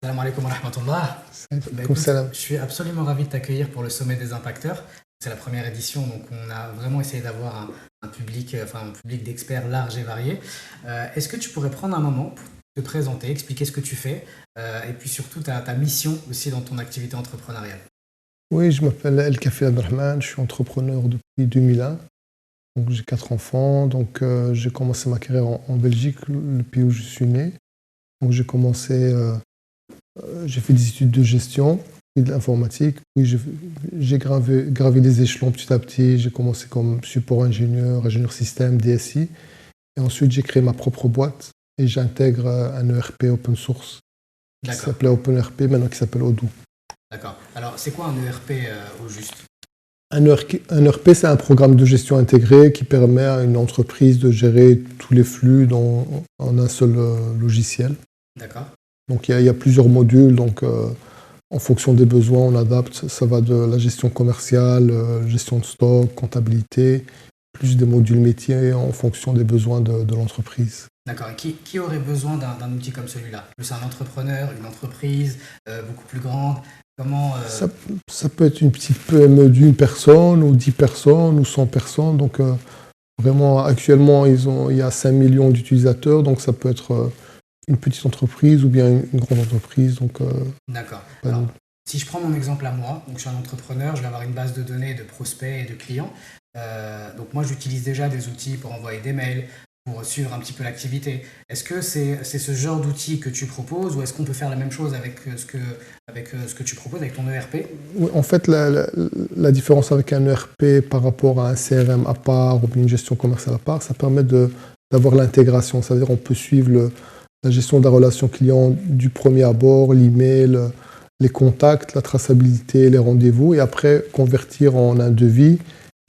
Salam alaikum wa rahmatullah. Comme ça, Je suis absolument ravi de t'accueillir pour le sommet des impacteurs. C'est la première édition, donc on a vraiment essayé d'avoir un public, un public d'experts large et varié. Est-ce que tu pourrais prendre un moment pour te présenter, expliquer ce que tu fais et puis surtout ta mission aussi dans ton activité entrepreneuriale? oui, je m'appelle El Kaffi Abdelrahman, je suis entrepreneur depuis 2001. Donc j'ai 4 enfants. Donc j'ai commencé ma carrière en Belgique, le pays où je suis né. Donc j'ai fait des études de gestion et de l'informatique. Puis j'ai gravi les échelons petit à petit. J'ai commencé comme support ingénieur, ingénieur système, DSI. Et ensuite j'ai créé ma propre boîte et j'intègre un ERP open source qui D'accord, s'appelait OpenRP, maintenant qui s'appelle Odoo. d'accord. Alors, c'est quoi un ERP au juste? Un ERP, c'est un programme de gestion intégré qui permet à une entreprise de gérer tous les flux en un seul logiciel. D'accord, Donc il y a plusieurs modules, donc en fonction des besoins, on adapte. Ça va de la gestion commerciale, gestion de stock, comptabilité, plus des modules métiers en fonction des besoins de l'entreprise. d'accord. Et qui aurait besoin d'un outil comme celui-là? Plus un entrepreneur, une entreprise beaucoup plus grande? Comment Ça peut être une petite PME d'une personne, ou 10 personnes, ou 100 personnes. Donc vraiment, actuellement, il y a 5 millions d'utilisateurs, donc ça peut être une petite entreprise ou bien une grande entreprise. Donc, D'accord. pas Alors, de- si je prends mon exemple à moi, donc je suis un entrepreneur, je vais avoir une base de données de prospects et de clients. Donc moi, j'utilise déjà des outils pour envoyer des mails, pour suivre un petit peu l'activité. Est-ce que c'est ce genre d'outils que tu proposes ou est-ce qu'on peut faire la même chose avec ce que tu proposes avec ton ERP? Oui, en fait, la différence avec un ERP par rapport à un CRM à part ou bien une gestion commerciale à part, ça permet d'avoir l'intégration. C'est-à-dire on peut suivre la gestion de la relation client du premier abord, l'email, les contacts, la traçabilité, les rendez-vous, et après convertir en un devis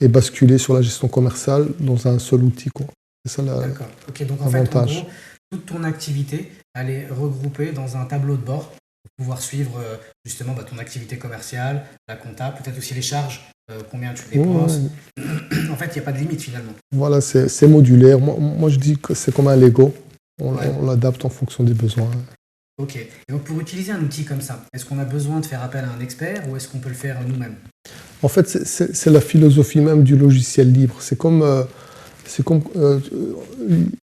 et basculer sur la gestion commerciale dans un seul outil, quoi. C'est ça D'accord. Ok, donc en fait, en l'avantage. gros, toute ton activité, elle est regroupée dans un tableau de bord pour pouvoir suivre justement ton activité commerciale, la compta, peut-être aussi les charges, combien tu Ouais, dépenses. ouais. En fait, il n'y a pas de limite finalement. Voilà, c'est modulaire. Moi, je dis que c'est comme un Lego. Ouais. On l'adapte en fonction des besoins. Ok. Et donc pour utiliser un outil comme ça, est-ce qu'on a besoin de faire appel à un expert ou est-ce qu'on peut le faire nous-mêmes? En fait, c'est la philosophie même du logiciel libre.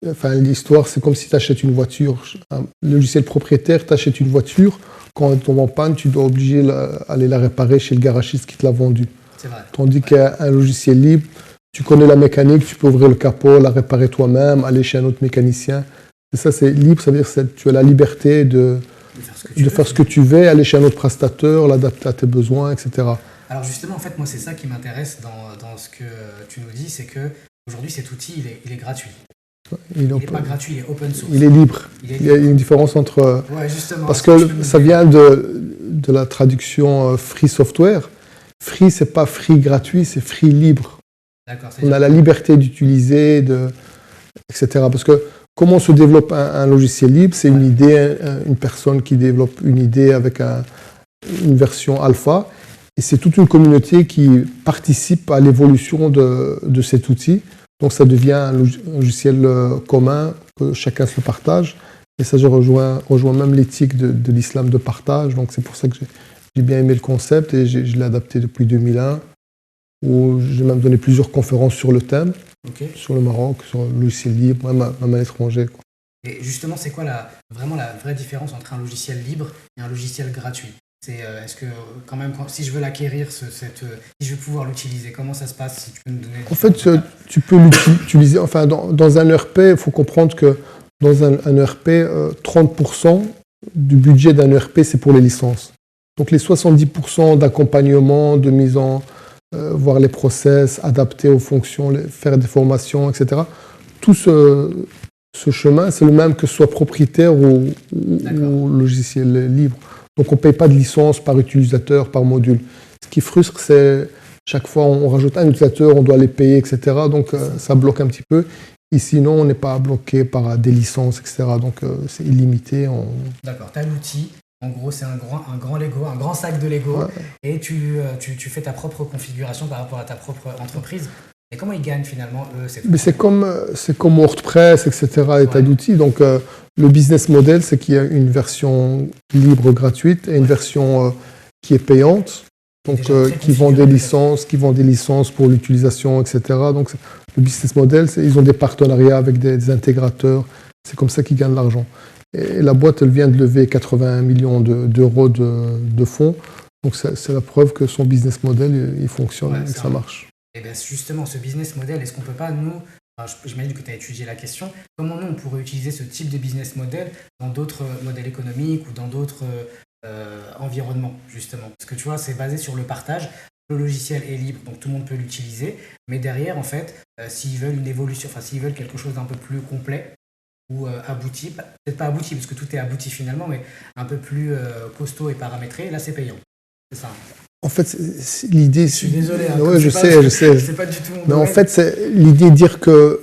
Enfin, l'histoire, c'est comme si tu achètes une voiture. Un logiciel propriétaire, tu achètes une voiture. Quand elle tombe en panne, tu dois aller la réparer chez le garagiste qui te l'a vendue. C'est vrai. Tandis Ouais. qu'un logiciel libre, tu connais la mécanique, tu peux ouvrir le capot, la réparer toi-même, aller chez un autre mécanicien. Et ça, c'est libre, ça veut dire que tu as la liberté De faire ce que tu de veux faire ce que finalement. tu veux, aller chez un autre prestataire, l'adapter à tes besoins, etc. Alors justement, en fait, moi, c'est ça qui m'intéresse dans ce que tu nous dis, c'est que aujourd'hui, cet outil, il est gratuit. Il est, Il n'est open- pas gratuit, il est open source. il est libre. Il est Il y a libre. une différence entre... Ouais, justement. Parce Est-ce que tu peux que nous ça dire? vient de la traduction free software. Free, c'est pas free gratuit, c'est free libre. D'accord, On a c'est-à-dire la liberté d'utiliser, etc. Parce que comment se développe un logiciel libre? C'est une ouais, idée, une personne qui développe une idée avec une version alpha. Et c'est toute une communauté qui participe à l'évolution de cet outil. Donc ça devient un logiciel commun que chacun se partage. Et ça, rejoint même l'éthique de l'islam de partage. Donc c'est pour ça que j'ai bien aimé le concept et je l'ai adapté depuis 2001, où j'ai même donné plusieurs conférences sur le thème, ok. sur le Maroc, sur le logiciel libre, même à l'étranger, quoi. Et justement, c'est quoi vraiment la vraie différence entre un logiciel libre et un logiciel gratuit? Est-ce que quand même, si je veux l'acquérir, si je veux pouvoir l'utiliser, comment ça se passe? Si tu peux me donner En fait, différentes étapes. tu peux l'utiliser, enfin, dans un ERP, il faut comprendre que dans un ERP, 30% du budget d'un ERP, c'est pour les licences. Donc les 70% d'accompagnement, de mise voir les process, adapter aux fonctions, faire des formations, etc. Tout ce chemin, c'est le même que ce soit propriétaire D'accord. ou logiciel libre. Donc on ne paye pas de licence par utilisateur, par module. Ce qui frustre, c'est chaque fois on rajoute un utilisateur, on doit les payer, etc. Donc ça bloque un petit peu. Et sinon, on n'est pas bloqué par des licences, etc. Donc c'est illimité. D'accord. Tu as l'outil. En gros, c'est un grand Lego, un grand sac de Lego. Ouais. Et tu fais ta propre configuration par rapport à ta propre entreprise. Et comment ils gagnent finalement, eux, cette Mais c'est comme WordPress, etc., des tas Ouais. d'outils. Donc, le business model, c'est qu'il y a une version libre gratuite et une version qui est payante. Donc, Déjà très qui vend des configuré, licences, pour l'utilisation, etc. Donc, le business model, ils ont des partenariats avec des intégrateurs. C'est comme ça qu'ils gagnent l'argent. Et la boîte, elle vient de lever 80 millions d'euros de fonds. Donc, c'est la preuve que son business model, il fonctionne Ouais, et que c'est ça un- marche. Et bien justement, ce business model, est-ce qu'on peut pas, nous, enfin, j'imagine que tu as étudié la question, comment nous, on pourrait utiliser ce type de business model dans d'autres modèles économiques ou dans d'autres environnements, justement? Parce que tu vois, c'est basé sur le partage. Le logiciel est libre, donc tout le monde peut l'utiliser. Mais derrière, en fait, s'ils veulent une évolution, enfin, s'ils veulent quelque chose d'un peu plus complet ou abouti, peut-être pas abouti, parce que tout est abouti finalement, mais un peu plus costaud et paramétré, là, c'est payant. C'est ça. En fait, l'idée... Je suis désolé, hein, Oui, comme je c'est sais, pas, je sais. c'est pas du tout mon Mais en domaine. fait, c'est l'idée de dire que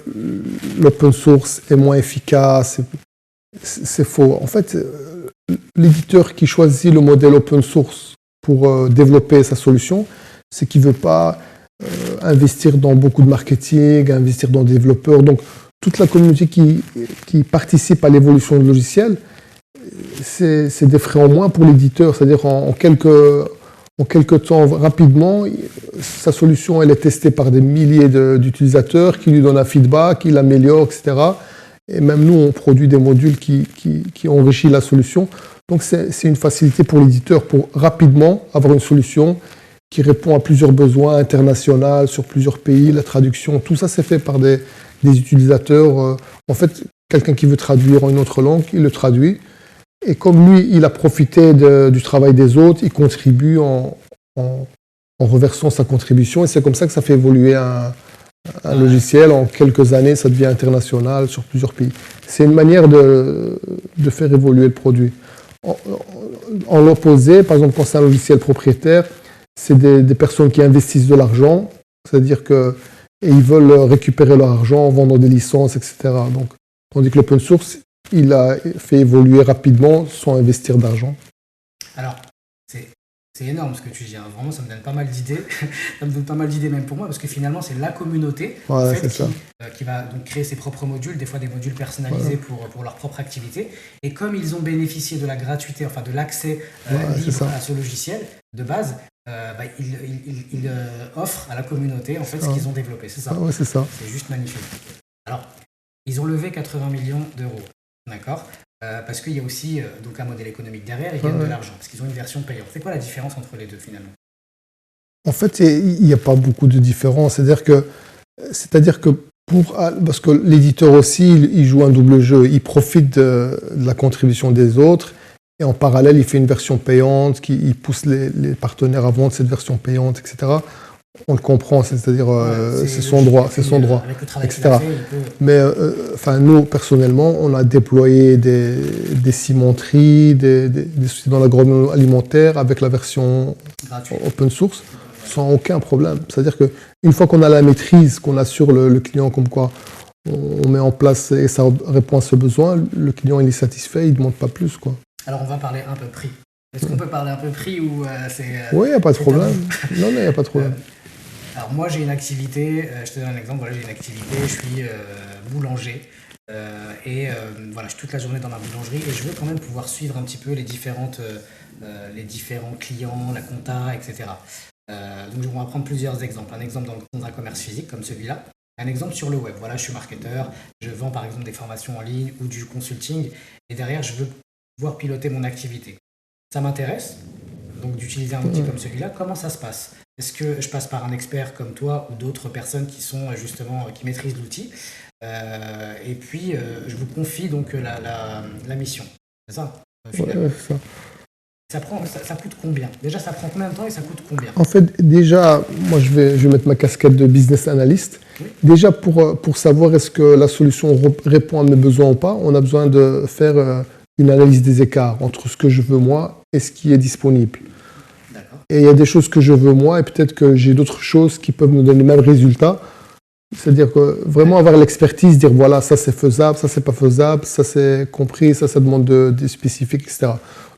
l'open source est moins efficace, c'est faux. En fait, l'éditeur qui choisit le modèle open source pour développer sa solution, c'est qu'il ne veut pas investir dans beaucoup de marketing, investir dans des développeurs. Donc, toute la communauté qui participe à l'évolution du logiciel, c'est des frais en moins pour l'éditeur. C'est-à-dire en quelques temps, rapidement, sa solution elle est testée par des milliers d'utilisateurs qui lui donnent un feedback, qui l'améliorent, etc. Et même nous, on produit des modules qui enrichissent la solution. Donc c'est une facilité pour l'éditeur pour rapidement avoir une solution qui répond à plusieurs besoins internationaux sur plusieurs pays. La traduction, tout ça c'est fait par des utilisateurs. En fait, quelqu'un qui veut traduire en une autre langue, il le traduit. Et comme lui, il a profité du travail des autres, il contribue en reversant sa contribution. Et c'est comme ça que ça fait évoluer un logiciel. En quelques années, ça devient international sur plusieurs pays. C'est une manière de faire évoluer le produit. En l'opposé, par exemple, quand c'est un logiciel propriétaire, c'est des personnes qui investissent de l'argent, c'est-à-dire qu'ils veulent récupérer leur argent en vendant des licences, etc. Donc, tandis que l'open source, il a fait évoluer rapidement sans investir d'argent. Alors, c'est énorme ce que tu dis, hein. Vraiment, ça me donne pas mal d'idées. Ça me donne pas mal d'idées même pour moi, parce que finalement, c'est la communauté en Ouais, fait, c'est ça. qui va donc créer ses propres modules, des fois des modules personnalisés pour leur propre activité. Et comme ils ont bénéficié de la gratuité, enfin de l'accès Ouais, c'est libre ça. à ce logiciel, de base, ils offrent à la communauté en fait ce qu'ils ont développé. C'est ça. Ah ouais, c'est ça. C'est juste magnifique. Alors, ils ont levé 80 millions d'euros, d'accord? Parce qu'il y a aussi donc un modèle économique derrière, ils gagnent de l'argent, parce qu'ils ont une version payante. C'est quoi la différence entre les deux finalement? En fait, il n'y a pas beaucoup de différence. C'est-à-dire que parce que l'éditeur aussi, il joue un double jeu. Il profite de la contribution des autres et en parallèle, il fait une version payante, il pousse les partenaires à vendre cette version payante, etc. On le comprend, c'est-à-dire c'est son droit, Avec le travail qu'il a etc. fait, il peut... Mais enfin, nous, personnellement, on a déployé des cimenteries, des sociétés dans l'agroalimentaire avec la version gratuit. open source sans aucun problème. C'est-à-dire qu'une fois qu'on a la maîtrise, qu'on assure le client comme quoi on met en place et ça répond à ce besoin, le client il est satisfait, il ne demande pas plus, quoi. Alors on va parler un peu prix. Est-ce qu'on peut parler un peu prix ou c'est... Oui, il n'y a pas de c'est problème. tabou? Non, il n'y a pas de problème. Alors moi j'ai une activité, je te donne un exemple, voilà, j'ai une activité, je suis boulanger voilà, je suis toute la journée dans ma boulangerie et je veux quand même pouvoir suivre un petit peu les différents clients, la compta, etc. Donc on va prendre plusieurs exemples. Un exemple dans un commerce physique comme celui-là, un exemple sur le web. Voilà, je suis marketeur, je vends par exemple des formations en ligne ou du consulting et derrière je veux pouvoir piloter mon activité. Ça m'intéresse donc d'utiliser un outil comme celui-là. Comment ça se passe? Est-ce que je passe par un expert comme toi ou d'autres personnes qui sont justement qui maîtrisent l'outil et puis je vous confie donc la mission. C'est ça finalement. Ouais, c'est ça. Ça coûte combien? Déjà, ça prend combien de temps et ça coûte combien? En fait, déjà, moi, je vais mettre ma casquette de business analyst. Oui. Déjà, pour savoir est-ce que la solution répond à mes besoins ou pas, on a besoin de faire une analyse des écarts entre ce que je veux moi et ce qui est disponible. D'accord. Et il y a des choses que je veux moi et peut-être que j'ai d'autres choses qui peuvent me donner le même résultat. C'est-à-dire que vraiment avoir l'expertise, dire voilà, ça c'est faisable, ça c'est pas faisable, ça c'est compris, ça demande des spécifiques, etc.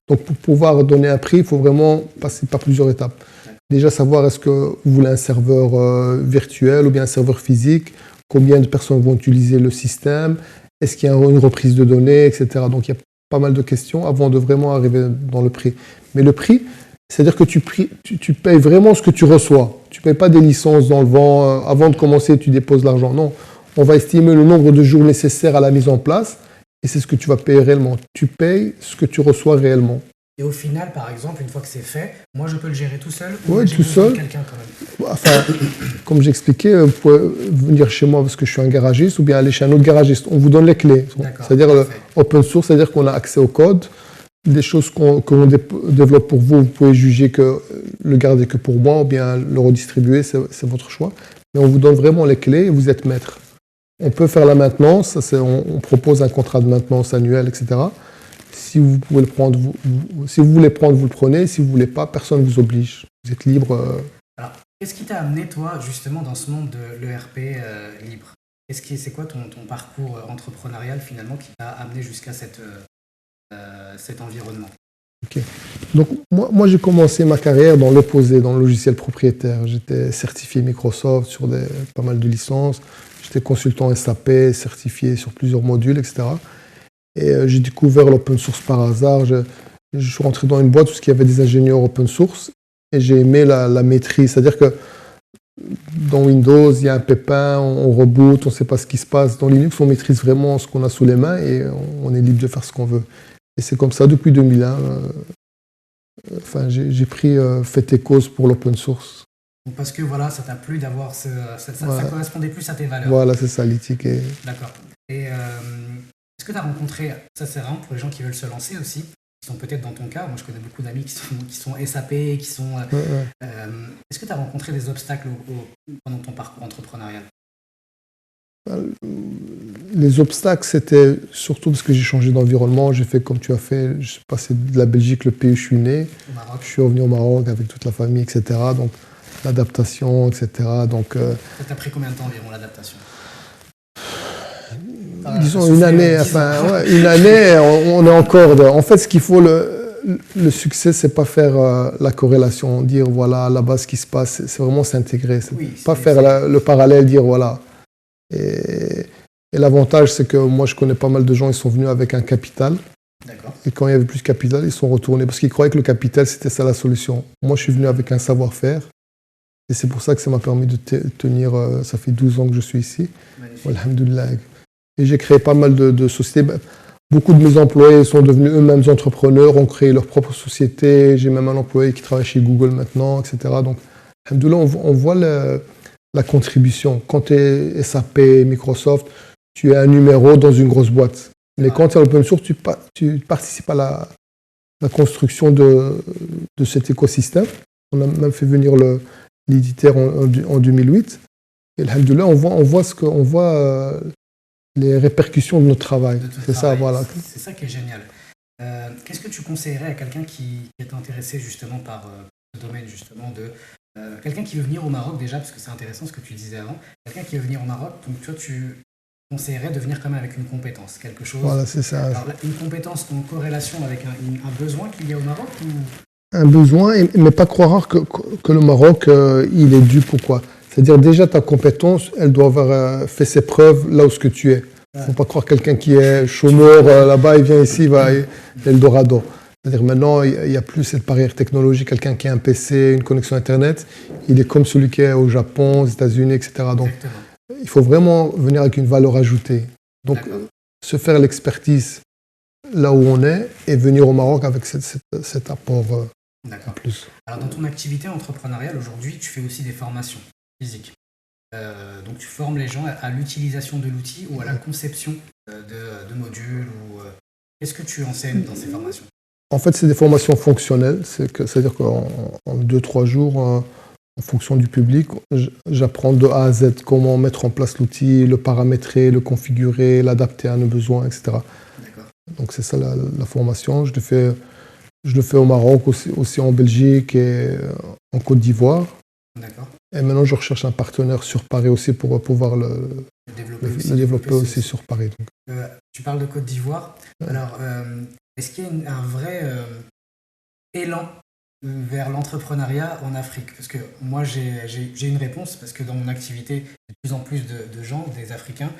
Donc pour pouvoir donner un prix, il faut vraiment passer par plusieurs étapes. Déjà savoir est-ce que vous voulez un serveur virtuel ou bien un serveur physique, combien de personnes vont utiliser le système, est-ce qu'il y a une reprise de données, etc. Donc il y a pas mal de questions avant de vraiment arriver dans le prix. Mais le prix, c'est-à-dire que tu payes vraiment ce que tu reçois. Tu ne payes pas des licences dans le vent. Avant de commencer, tu déposes l'argent. Non, on va estimer le nombre de jours nécessaires à la mise en place et c'est ce que tu vas payer réellement. Tu payes ce que tu reçois réellement. Et au final, par exemple, une fois que c'est fait, moi je peux le gérer tout seul ou Oui, j'ai tout besoin de seul. quelqu'un quand même? Enfin, comme j'expliquais, vous pouvez venir chez moi parce que je suis un garagiste ou bien aller chez un autre garagiste. On vous donne les clés. C'est-à-dire open source, c'est-à-dire qu'on a accès au code. Des choses qu'on développe pour vous, vous pouvez juger que le garder que pour moi ou bien le redistribuer, c'est votre choix. Mais on vous donne vraiment les clés et vous êtes maître. On peut faire la maintenance, on propose un contrat de maintenance annuel, etc. Si vous pouvez le prendre, si vous voulez prendre, vous le prenez. Si vous ne voulez pas, personne ne vous oblige. Vous êtes libre. Alors, qu'est-ce qui t'a amené, toi, justement, dans ce monde de l'ERP libre? C'est quoi ton parcours entrepreneurial, finalement, qui t'a amené jusqu'à cet environnement? Okay. Donc, moi j'ai commencé ma carrière dans l'opposé, dans le logiciel propriétaire. J'étais certifié Microsoft sur pas mal de licences. J'étais consultant SAP, certifié sur plusieurs modules, etc. Et j'ai découvert l'open source par hasard. Je suis rentré dans une boîte où il y avait des ingénieurs open source et j'ai aimé la maîtrise. C'est-à-dire que dans Windows, il y a un pépin, on reboot, on ne sait pas ce qui se passe. Dans Linux, on maîtrise vraiment ce qu'on a sous les mains et on est libre de faire ce qu'on veut. Et c'est comme ça depuis 2001. J'ai pris fait et cause pour l'open source. Parce que voilà, ça t'a plu d'avoir ça correspondait plus à tes valeurs. Voilà, c'est ça, l'éthique. D'accord. Et est-ce que tu as rencontré, ça c'est vraiment pour les gens qui veulent se lancer aussi, qui sont peut-être dans ton cas, moi je connais beaucoup d'amis qui sont SAP, qui sont... est-ce que tu as rencontré des obstacles pendant ton parcours entrepreneurial? Les obstacles, c'était surtout parce que j'ai changé d'environnement. J'ai fait comme tu as fait. Je suis passé de la Belgique, le pays où je suis né. Je suis revenu au Maroc avec toute la famille, etc. Donc, l'adaptation, etc. Donc, ça t'a pris combien de temps environ, l'adaptation? Disons une année. Une année, on est encore... En fait, ce qu'il faut... Le succès, c'est pas faire la corrélation, dire voilà, là-bas, ce qui se passe. C'est vraiment s'intégrer. Pas faire le parallèle, dire voilà... Et l'avantage, c'est que moi, je connais pas mal de gens, ils sont venus avec un capital. Et quand il y avait plus de capital, ils sont retournés parce qu'ils croyaient que le capital, c'était ça la solution. Moi, je suis venu avec un savoir-faire. Et c'est pour ça que ça m'a permis de tenir, ça fait 12 ans que je suis ici. Alhamdoulilah. Et j'ai créé pas mal de sociétés. Beaucoup de mes employés sont devenus eux-mêmes entrepreneurs, ont créé leur propre société. J'ai même un employé qui travaille chez Google maintenant, etc. Donc, alhamdoulilah, on voit la contribution. Quand tu es SAP, Microsoft, tu es un numéro dans une grosse boîte. Mais quand tu es open source, tu participes à la construction de cet écosystème. On a même fait venir l'éditeur en 2008. Et alhamdoulilah, on voit les répercussions de notre travail. C'est ça, voilà. C'est ça qui est génial. Qu'est-ce que tu conseillerais à quelqu'un qui est intéressé justement par ce domaine justement de quelqu'un qui veut venir au Maroc déjà, parce que c'est intéressant ce que tu disais avant, quelqu'un qui veut venir au Maroc, donc toi tu conseillerais de venir quand même avec une compétence, quelque chose. Voilà, c'est ça. Alors, une compétence en corrélation avec un besoin qu'il y a au Maroc ou... Un besoin, mais pas croire que le Maroc, il est dû pour quoi. C'est-à-dire déjà ta compétence, elle doit avoir fait ses preuves là où ce que tu es. Il ne faut pas croire quelqu'un qui est chômeur là-bas, il vient ici, il va Eldorado. C'est-à-dire maintenant, il n'y a plus cette barrière technologique. Quelqu'un qui a un PC, une connexion Internet, il est comme celui qui est au Japon, aux États-Unis, etc. Donc, il faut vraiment venir avec une valeur ajoutée. Donc, se faire l'expertise là où on est et venir au Maroc avec cet apport en plus. Alors, dans ton activité entrepreneuriale, aujourd'hui, tu fais aussi des formations physiques. Donc, tu formes les gens à l'utilisation de l'outil ou à la conception de modules. Qu'est-ce que tu enseignes dans ces formations? En fait, c'est des formations fonctionnelles. C'est-à-dire qu'en 2-3 jours, en fonction du public, j'apprends de A à Z comment mettre en place l'outil, le paramétrer, le configurer, l'adapter à nos besoins, etc. Donc c'est ça la formation. Je le fais au Maroc, aussi en Belgique et en Côte d'Ivoire. Et maintenant, je recherche un partenaire sur Paris aussi pour pouvoir le développer aussi sur Paris. Tu parles de Côte d'Ivoire. Alors, est-ce qu'il y a un vrai élan vers l'entrepreneuriat en Afrique? Parce que moi, j'ai une réponse, parce que dans mon activité, il y a de plus en plus de gens, des Africains,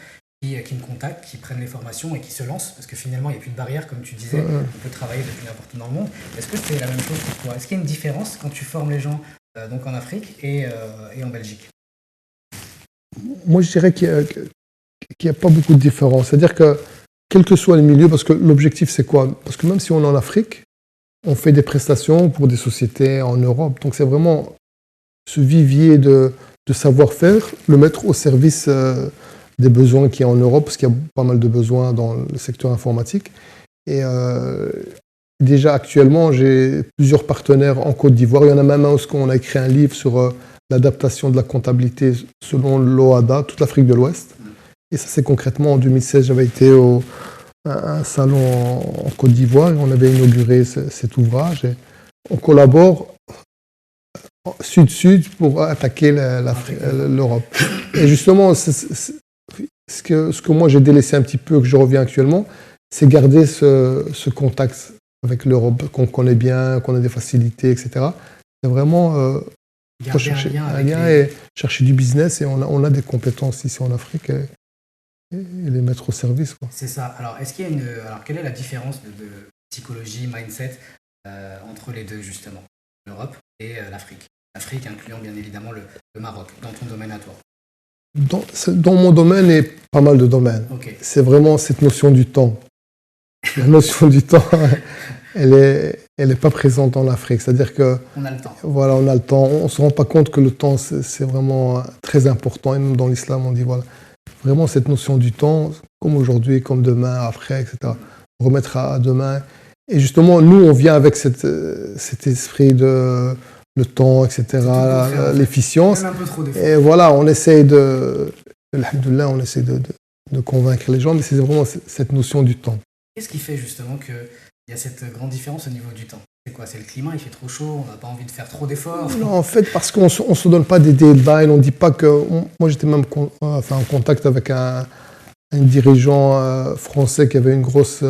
qui me contactent, qui prennent les formations et qui se lancent, parce que finalement, il n'y a plus de barrière, comme tu disais, on peut travailler depuis n'importe où dans le monde. Est-ce que c'est la même chose pour toi? Est-ce qu'il y a une différence quand tu formes les gens donc en Afrique et en Belgique? Moi, je dirais qu'il n'y a pas beaucoup de différence. C'est-à-dire que, quel que soit le milieu, parce que l'objectif, c'est quoi? Parce que même si on est en Afrique, on fait des prestations pour des sociétés en Europe. Donc, c'est vraiment ce vivier de savoir-faire, le mettre au service des besoins qu'il y a en Europe, parce qu'il y a pas mal de besoins dans le secteur informatique. Et déjà, actuellement, j'ai plusieurs partenaires en Côte d'Ivoire. Il y en a même un où on a écrit un livre sur l'adaptation de la comptabilité selon l'OHADA, toute l'Afrique de l'Ouest. Et ça, c'est concrètement en 2016, j'avais été à un salon en Côte d'Ivoire et on avait inauguré cet ouvrage. Et on collabore sud-sud pour attaquer l'Europe. Et justement, ce que moi j'ai délaissé un petit peu, que je reviens actuellement, c'est garder ce contact avec l'Europe, qu'on connaît bien, qu'on a des facilités, etc. C'est vraiment chercher un lien et chercher du business, et on a des compétences ici en Afrique et les mettre au service, quoi. C'est ça. Alors, alors, quelle est la différence de psychologie, mindset entre les deux, justement, l'Europe et l'Afrique? L'Afrique incluant bien évidemment le Maroc, dans ton domaine à toi. Dans mon domaine et pas mal de domaines. Okay. C'est vraiment cette notion du temps. La notion du temps, elle est pas présente en Afrique. C'est-à-dire que on a le temps. Voilà, on a le temps. On se rend pas compte que le temps, c'est vraiment très important. Et même dans l'islam, on dit voilà, vraiment cette notion du temps, comme aujourd'hui, comme demain, après, etc. Remettre à demain. Et justement, nous, on vient avec cet esprit de le temps, etc., l'efficience. Même un peu trop d'efforts. Et voilà, on essaye alhamdoulilah, on essaie de convaincre les gens, mais c'est vraiment cette notion du temps. Qu'est-ce qui fait justement qu'il y a cette grande différence au niveau du temps? C'est quoi? C'est le climat, il fait trop chaud, on n'a pas envie de faire trop d'efforts? Non, en fait, parce qu'on ne se donne pas des deadlines, on ne dit pas que... Moi, j'étais même en contact avec un dirigeant français qui avait une grosse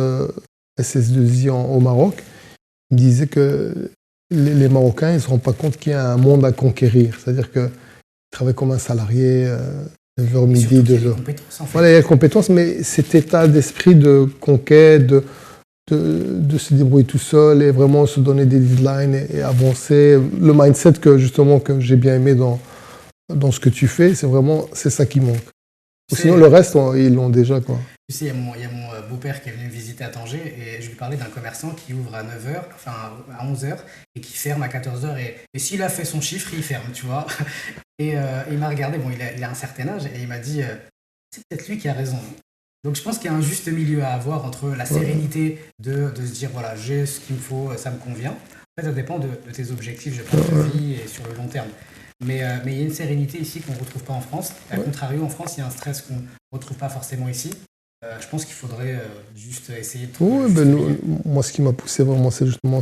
SS2I au Maroc. Il me disait que les Marocains, ils ne se rendent pas compte qu'il y a un monde à conquérir. C'est-à-dire qu'ils travaillent comme un salarié, 9h midi, 2h. Il y a des compétences, en fait. Voilà, il y a des compétences, mais cet état d'esprit de conquête, de se débrouiller tout seul et vraiment se donner des deadlines et avancer. Le mindset que j'ai bien aimé dans ce que tu fais, c'est ça qui manque. Sinon, le reste, ils l'ont déjà, quoi. Tu sais, il y a mon beau-père qui est venu me visiter à Tanger et je lui parlais d'un commerçant qui ouvre à 9h, enfin à 11h et qui ferme à 14h. Et s'il a fait son chiffre, il ferme, tu vois. Et il m'a regardé, bon, il a un certain âge et il m'a dit c'est peut-être lui qui a raison. Donc je pense qu'il y a un juste milieu à avoir entre la sérénité de se dire voilà, j'ai ce qu'il me faut, ça me convient. En fait, ça dépend de tes objectifs, je pense, de vie et sur le long terme. Mais il y a une sérénité ici qu'on ne retrouve pas en France. À contrario, en France, il y a un stress qu'on ne retrouve pas forcément ici. Je pense qu'il faudrait juste essayer de trouver moi, ce qui m'a poussé vraiment, c'est justement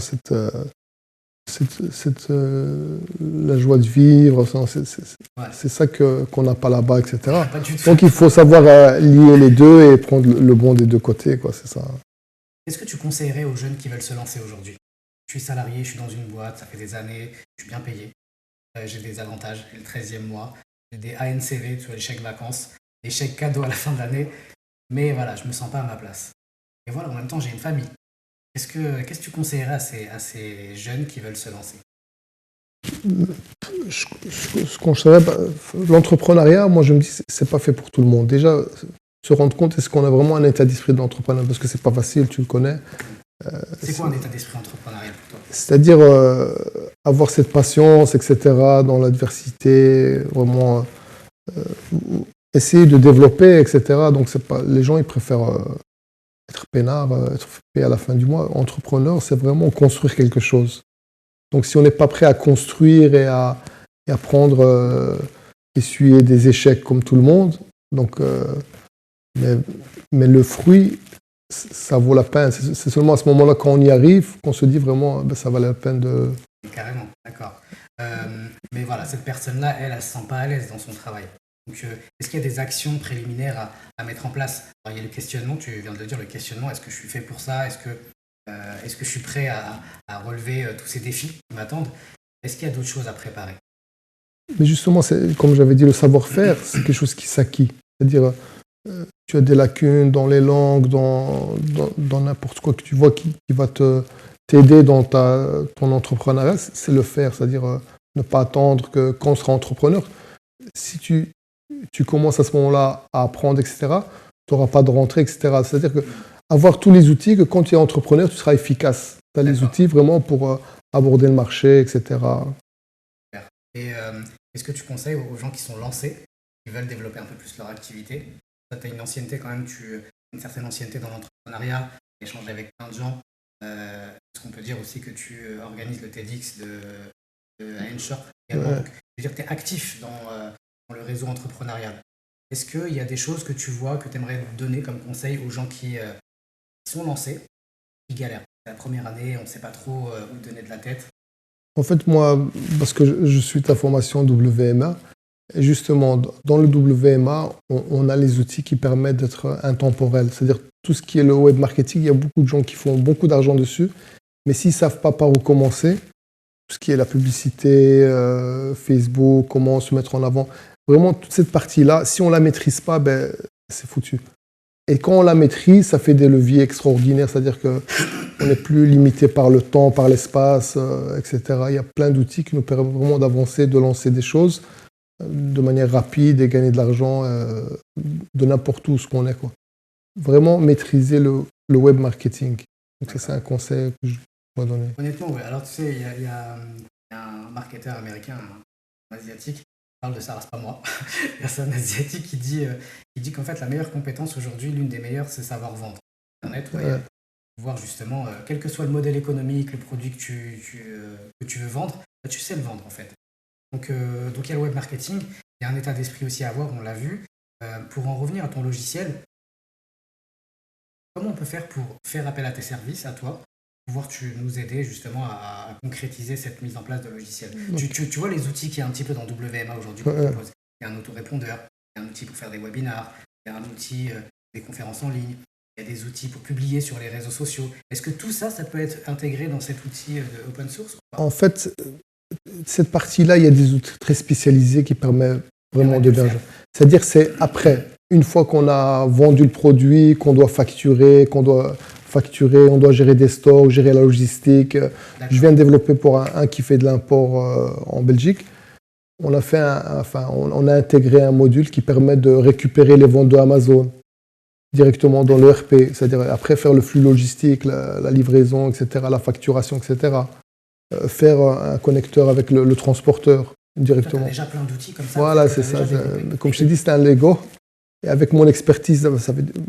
la joie de vivre. C'est ça qu'on n'a pas là-bas, etc. Donc, il faut savoir lier les deux et prendre le bon des deux côtés, quoi, c'est ça. Qu'est-ce que tu conseillerais aux jeunes qui veulent se lancer aujourd'hui? Je suis salarié, je suis dans une boîte, ça fait des années, je suis bien payé. J'ai des avantages, j'ai le 13e mois, j'ai des ANCV, tu vois, les chèques vacances, des chèques cadeaux à la fin de l'année. Mais voilà, je me sens pas à ma place. Et voilà, en même temps, j'ai une famille. Qu'est-ce que tu conseillerais à ces jeunes qui veulent se lancer? Ce qu'on savait, l'entrepreneuriat, moi je me dis, c'est pas fait pour tout le monde. Déjà, se rendre compte, est-ce qu'on a vraiment un état d'esprit de l'entrepreneur? Parce que c'est pas facile, tu le connais. C'est quoi un état d'esprit entrepreneurial pour toi? C'est-à-dire avoir cette patience, etc., dans l'adversité, vraiment essayer de développer, etc. Donc les gens, ils préfèrent être peinards, être payés à la fin du mois. Entrepreneur, c'est vraiment construire quelque chose. Donc si on n'est pas prêt à construire et à prendre, essuyer des échecs comme tout le monde, donc, mais le fruit, ça vaut la peine. C'est seulement à ce moment-là, quand on y arrive, qu'on se dit vraiment, ça valait la peine de... Carrément, d'accord. Mais voilà, cette personne-là, elle ne se sent pas à l'aise dans son travail. Donc, est-ce qu'il y a des actions préliminaires à mettre en place? Alors, il y a le questionnement, tu viens de le dire, le questionnement, est-ce que je suis fait pour ça? Est-ce que Est-ce que je suis prêt à relever tous ces défis qui m'attendent? Est-ce qu'il y a d'autres choses à préparer? Mais justement, comme j'avais dit, le savoir-faire, c'est quelque chose qui s'acquiert. C'est-à-dire, tu as des lacunes dans les langues, dans n'importe quoi que tu vois qui va t'aider dans ton entrepreneuriat, c'est le faire. C'est-à-dire, ne pas attendre que quand on sera entrepreneur, si tu commences à ce moment-là à apprendre, etc., tu n'auras pas de rentrée, etc. C'est-à-dire que avoir tous les outils, que quand tu es entrepreneur, tu seras efficace. Tu as les outils vraiment pour aborder le marché, etc. Et est-ce que tu conseilles aux gens qui sont lancés, qui veulent développer un peu plus leur activité? Tu as une ancienneté quand même, une certaine ancienneté dans l'entrepreneuriat, échanger avec plein de gens. Est-ce qu'on peut dire aussi que tu organises le TEDx de Ensure également? Ouais. Donc, je veux dire que tu es actif dans le réseau entrepreneurial. Est-ce qu'il y a des choses que tu vois, que tu aimerais donner comme conseil aux gens qui sont lancés, qui galèrent? C'est la première année, on ne sait pas trop où donner de la tête. En fait, moi, parce que je suis de la formation WMA, et justement, dans le WMA, on a les outils qui permettent d'être intemporels. C'est-à-dire, tout ce qui est le web marketing, il y a beaucoup de gens qui font beaucoup d'argent dessus, mais s'ils ne savent pas par où commencer, tout ce qui est la publicité, Facebook, comment se mettre en avant, vraiment, toute cette partie-là, si on ne la maîtrise pas, ben, c'est foutu. Et quand on la maîtrise, ça fait des leviers extraordinaires, c'est-à-dire qu'on n'est plus limité par le temps, par l'espace, etc. Il y a plein d'outils qui nous permettent vraiment d'avancer, de lancer des choses de manière rapide et gagner de l'argent de n'importe où ce qu'on est, quoi. Vraiment maîtriser le web marketing. Donc ça, c'est un conseil que je pourrais donner. Honnêtement, oui. Alors, tu sais, il y a un marketeur américain, un asiatique, qui parle de ça, c'est pas moi. C'est un asiatique qui dit qu'en fait, la meilleure compétence aujourd'hui, l'une des meilleures, c'est savoir vendre. Internet, ouais. Voir justement, quel que soit le modèle économique, le produit que tu veux vendre, tu sais le vendre en fait. Donc il y a le web marketing, il y a un état d'esprit aussi à avoir, on l'a vu. Pour en revenir à ton logiciel, comment on peut faire pour faire appel à tes services, à toi, pouvoir nous aider justement à concrétiser cette mise en place de logiciel? Tu vois les outils qu'il y a un petit peu dans WMA aujourd'hui qu'on propose. Il y a un autorépondeur, il y a un outil pour faire des webinars, il y a un outil des conférences en ligne, il y a des outils pour publier sur les réseaux sociaux. Est-ce que tout ça, ça peut être intégré dans cet outil de open source? En fait, cette partie-là, il y a des outils très spécialisés qui permettent vraiment de bien. C'est-à-dire c'est après, une fois qu'on a vendu le produit, qu'on doit facturer, on doit gérer des stocks, gérer la logistique. Je viens de développer pour un qui fait de l'import en Belgique. On a intégré un module qui permet de récupérer les ventes de Amazon directement dans le RP, c'est-à-dire après faire le flux logistique, la livraison, etc., la facturation, etc. Faire un connecteur avec le transporteur directement. Tu as déjà plein d'outils comme ça. Voilà, c'est ça. Comme je t'ai dit, c'était un Lego. Et avec mon expertise,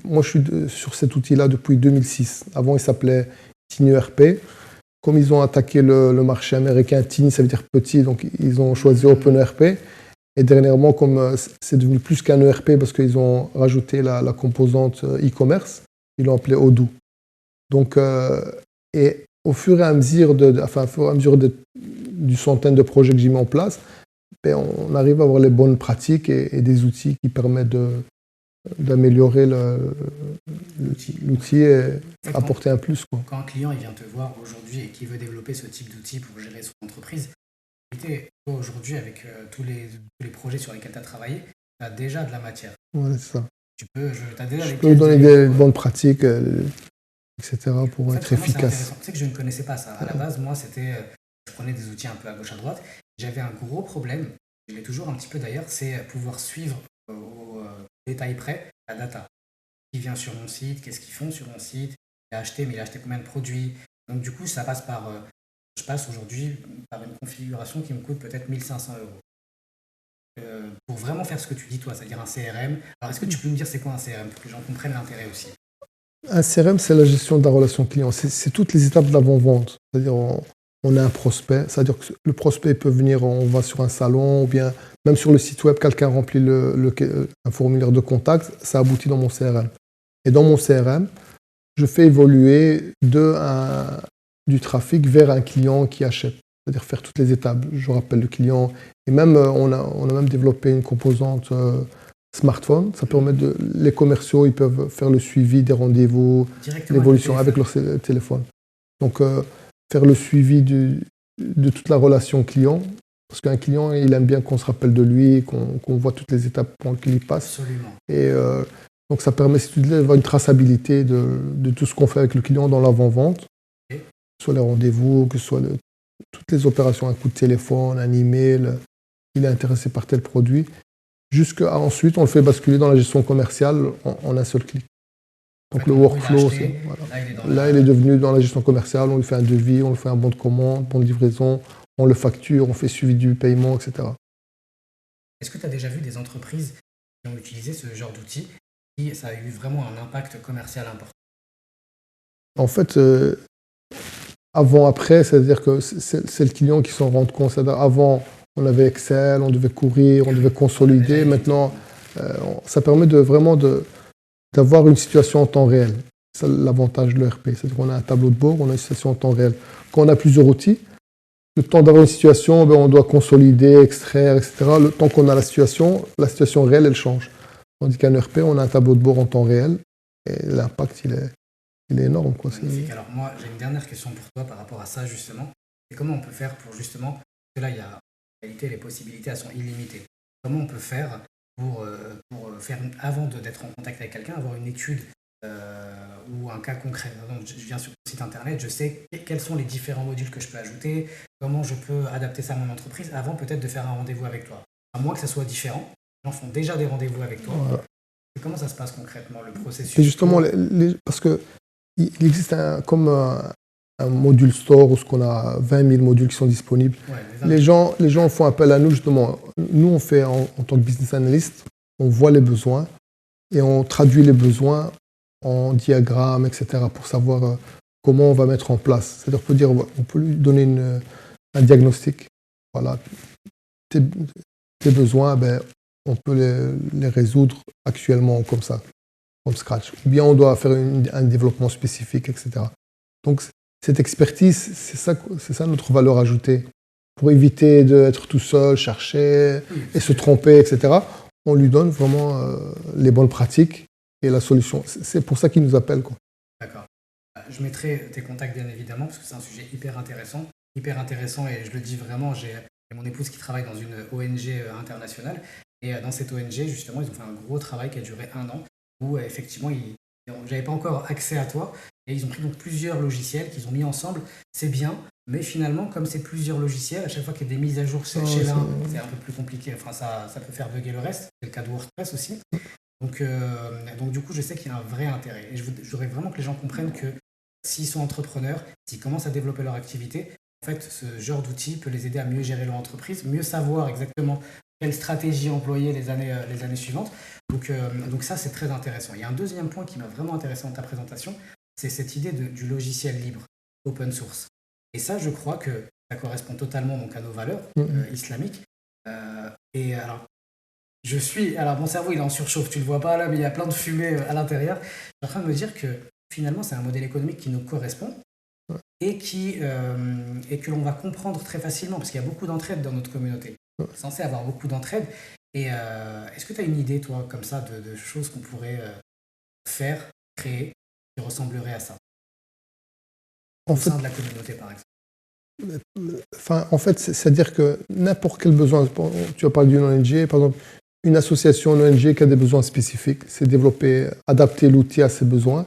moi je suis sur cet outil-là depuis 2006. Avant, il s'appelait Tiny ERP. Comme ils ont attaqué le marché américain, Tiny, ça veut dire petit, donc ils ont choisi OpenERP. Et dernièrement, comme c'est devenu plus qu'un ERP parce qu'ils ont rajouté la composante e-commerce, ils l'ont appelé Odoo. Donc, et au fur et à mesure du centaine de projets que j'ai mis en place, ben, on arrive à avoir les bonnes pratiques et des outils qui permettent d'améliorer l'outil et apporter un plus, quoi. Quand un client il vient te voir aujourd'hui et qu'il veut développer ce type d'outil pour gérer son entreprise, toi aujourd'hui avec tous les projets sur lesquels tu as travaillé, tu as déjà de la matière. Ouais, c'est ça. Je peux donner des bonnes pratiques, etc. pour être efficace. Tu sais que je ne connaissais pas ça. À la base, moi, je prenais des outils un peu à gauche à droite. J'avais un gros problème, je l'ai toujours un petit peu d'ailleurs, c'est pouvoir suivre au détail près la data. Qui vient sur mon site, qu'est-ce qu'ils font sur mon site, il a acheté combien de produits. Donc du coup, ça passe je passe aujourd'hui par une configuration qui me coûte peut-être 1 500 €. Pour vraiment faire ce que tu dis toi, c'est-à-dire un CRM. Alors est-ce que tu peux me dire c'est quoi un CRM pour que les gens comprennent l'intérêt aussi? Un CRM, c'est la gestion de la relation client. C'est toutes les étapes de l'avant-vente. C'est-à-dire, on a un prospect. C'est-à-dire que le prospect peut venir, on va sur un salon, ou bien même sur le site web, quelqu'un remplit un formulaire de contact, ça aboutit dans mon CRM. Et dans mon CRM, je fais évoluer du trafic vers un client qui achète. C'est-à-dire faire toutes les étapes. Je rappelle le client. Et même, on a même développé une composante smartphone. Ça permet les commerciaux, ils peuvent faire le suivi des rendez-vous, l'évolution avec leur téléphone. Donc, faire le suivi de toute la relation client, parce qu'un client, il aime bien qu'on se rappelle de lui, qu'on voit toutes les étapes pour qu'il y passe. Absolument. Et donc, ça permet, si tu veux, d'avoir une traçabilité de tout ce qu'on fait avec le client dans l'avant-vente, que ce soit les rendez-vous, que ce soit toutes les opérations, un coup de téléphone, un email, il est intéressé par tel produit. Jusqu'à ensuite, on le fait basculer dans la gestion commerciale en un seul clic. Donc le workflow, voilà. Là, il est devenu dans la gestion commerciale, on lui fait un devis, on lui fait un bon de commande, bon de livraison, on le facture, on fait suivi du paiement, etc. Est-ce que tu as déjà vu des entreprises qui ont utilisé ce genre d'outils et ça a eu vraiment un impact commercial important? En fait, avant-après, c'est-à-dire que c'est le client qui s'en rend compte. C'est-à-dire avant, on avait Excel, on devait courir, on devait consolider. Maintenant, ça permet d'avoir une situation en temps réel. C'est l'avantage de l'ERP. C'est-à-dire qu'on a un tableau de bord, on a une situation en temps réel. Quand on a plusieurs outils, le temps d'avoir une situation, on doit consolider, extraire, etc. Le temps qu'on a la situation réelle, elle change. Tandis qu'un ERP, on a un tableau de bord en temps réel et l'impact, il est énorme, quoi. Alors moi, j'ai une dernière question pour toi par rapport à ça, justement. C'est comment on peut faire pour justement... Parce que là, en réalité, les possibilités, elles sont illimitées. Comment on peut faire pour faire, avant d'être en contact avec quelqu'un, avoir une étude ou un cas concret? Donc, je viens sur le site internet, je sais quels sont les différents modules que je peux ajouter, comment je peux adapter ça à mon entreprise avant peut-être de faire un rendez-vous avec toi. À moins que ça soit différent, les gens font déjà des rendez-vous avec toi. Voilà. Comment ça se passe concrètement, le processus? Et justement, parce que il existe comme un module store où on a 20 000 modules qui sont disponibles. Ouais, les gens font appel à nous, justement. Nous, on fait en tant que business analyst, on voit les besoins et on traduit les besoins en diagrammes, etc., pour savoir comment on va mettre en place. C'est-à-dire on peut lui donner un diagnostic. Voilà, tes besoins, on peut les résoudre actuellement comme ça, from scratch. Ou bien on doit faire un développement spécifique, etc. Donc, cette expertise, c'est ça notre valeur ajoutée. Pour éviter d'être tout seul, chercher et se tromper, etc., on lui donne vraiment les bonnes pratiques et la solution. C'est pour ça qu'il nous appelle, quoi. D'accord. Je mettrai tes contacts, bien évidemment, parce que c'est un sujet hyper intéressant, et je le dis vraiment, j'ai mon épouse qui travaille dans une ONG internationale, et dans cette ONG, justement, ils ont fait un gros travail qui a duré 1 an, où effectivement, j'avais pas encore accès à toi, et ils ont pris donc plusieurs logiciels qu'ils ont mis ensemble. C'est bien, mais finalement, comme c'est plusieurs logiciels, à chaque fois qu'il y a des mises à jour chez l'un, c'est un peu plus compliqué. Enfin, ça peut faire bugger le reste. C'est le cas de WordPress aussi. Donc du coup, je sais qu'il y a un vrai intérêt. Et je voudrais vraiment que les gens comprennent que s'ils sont entrepreneurs, s'ils commencent à développer leur activité, en fait, ce genre d'outil peut les aider à mieux gérer leur entreprise, mieux savoir exactement quelle stratégie employer les années suivantes. Donc ça, c'est très intéressant. Il y a un deuxième point qui m'a vraiment intéressé dans ta présentation, c'est cette idée du logiciel libre, open source. Et ça, je crois que ça correspond totalement donc, à nos valeurs islamiques. Alors, mon cerveau, il est en surchauffe, tu le vois pas là, mais il y a plein de fumée à l'intérieur. Je suis en train de me dire que finalement, c'est un modèle économique qui nous correspond et que l'on va comprendre très facilement, parce qu'il y a beaucoup d'entraide dans notre communauté. C'est censé avoir beaucoup d'entraide. Et est-ce que tu as une idée, toi, comme ça, de choses qu'on pourrait faire, créer, qui ressembleraient à ça au sein de la communauté, par exemple? En fait, c'est-à-dire que n'importe quel besoin, tu as parlé d'une ONG, par exemple, une association, une ONG qui a des besoins spécifiques, c'est développer, adapter l'outil à ses besoins,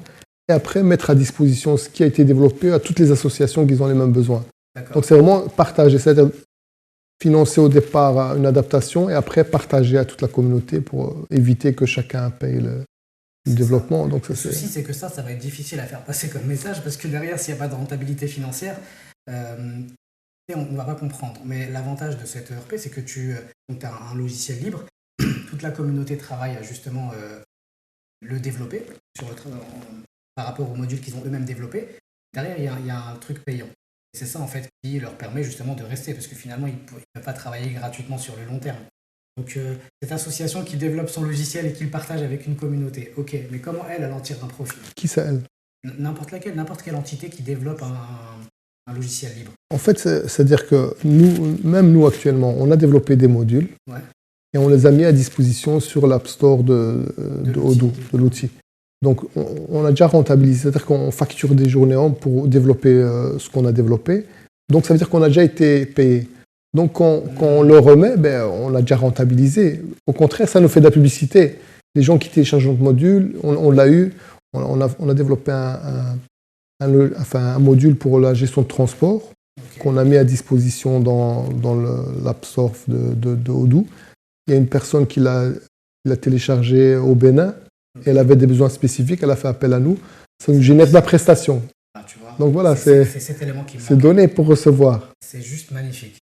et après mettre à disposition ce qui a été développé à toutes les associations qui ont les mêmes besoins. Donc c'est vraiment partager, c'est-à-dire financer au départ une adaptation et après partager à toute la communauté pour éviter que chacun paye le développement. Donc, le souci, c'est que ça va être difficile à faire passer comme message, parce que derrière, s'il n'y a pas de rentabilité financière, on ne va pas comprendre. Mais l'avantage de cette ERP, c'est que tu as un logiciel libre, toute la communauté travaille à justement le développer par rapport aux modules qu'ils ont eux-mêmes développés. Derrière, il y a un truc payant. Et c'est ça, en fait, qui leur permet justement de rester, parce que finalement, ils ne peuvent pas travailler gratuitement sur le long terme. Donc, cette association qui développe son logiciel et qui le partage avec une communauté, ok, mais comment elle en tire un profit? Qui c'est elle? N'importe quelle entité qui développe un logiciel libre. En fait, c'est-à-dire que nous actuellement, on a développé des modules et on les a mis à disposition sur l'App Store de Odoo, de l'outil. Donc, on a déjà rentabilisé, c'est-à-dire qu'on facture des journées hommes pour développer ce qu'on a développé. Donc, ça veut dire qu'on a déjà été payé. Donc, quand on le remet, ben, on l'a déjà rentabilisé. Au contraire, ça nous fait de la publicité. Les gens qui téléchargent notre module, on l'a eu, on a développé un module pour la gestion de transport qu'on a mis à disposition dans l'App Store de Odoo. Il y a une personne qui l'a téléchargé au Bénin. Elle avait des besoins spécifiques, elle a fait appel à nous. Ça nous génère de la prestation. Ah, tu vois, donc voilà, c'est cet élément qui me c'est manque. donné pour recevoir. C'est juste magnifique.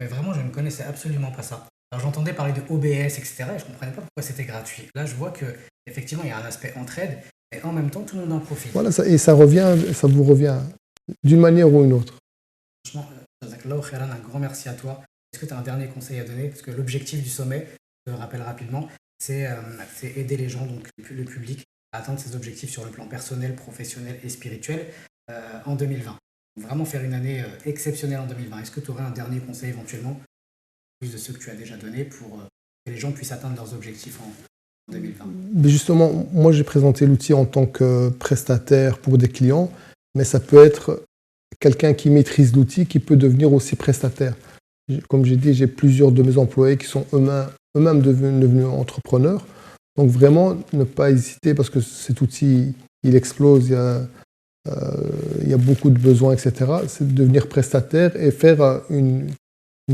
Mais vraiment, je ne connaissais absolument pas ça. Alors j'entendais parler de OBS, etc. Et je ne comprenais pas pourquoi c'était gratuit. Là, je vois qu'effectivement, il y a un aspect entraide. Et en même temps, tout le monde en profite. Voilà, et ça vous revient d'une manière ou une autre. Franchement, Jazakallahu khairan, un grand merci à toi. Est-ce que tu as un dernier conseil à donner? Parce que l'objectif du sommet, je le rappelle rapidement, c'est aider les gens, donc le public, à atteindre ses objectifs sur le plan personnel, professionnel et spirituel en 2020. Donc, vraiment faire une année exceptionnelle en 2020. Est-ce que tu aurais un dernier conseil éventuellement, plus de ceux que tu as déjà donnés, pour que les gens puissent atteindre leurs objectifs en 2020? Mais justement, moi j'ai présenté l'outil en tant que prestataire pour des clients, mais ça peut être quelqu'un qui maîtrise l'outil qui peut devenir aussi prestataire. Comme j'ai dit, j'ai plusieurs de mes employés qui sont eux-mêmes devenus entrepreneurs. Donc vraiment, ne pas hésiter parce que cet outil, il explose, il y a beaucoup de besoins, etc. C'est de devenir prestataire et faire une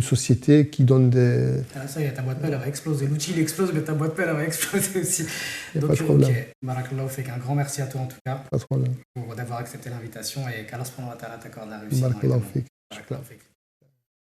société qui donne des... Ah, ça y est, ta boîte mail, elle va exploser. L'outil, il explose, mais ta boîte mail, elle va exploser aussi. Donc, pas de problème. Ok, Barakallahu fik, un grand merci à toi en tout cas. Pas de problème. Pour d'avoir accepté l'invitation et qu'Allah subhanahu wa ta'ala t'accorde la réussite. Barakallahu fik. Barakallahu fik.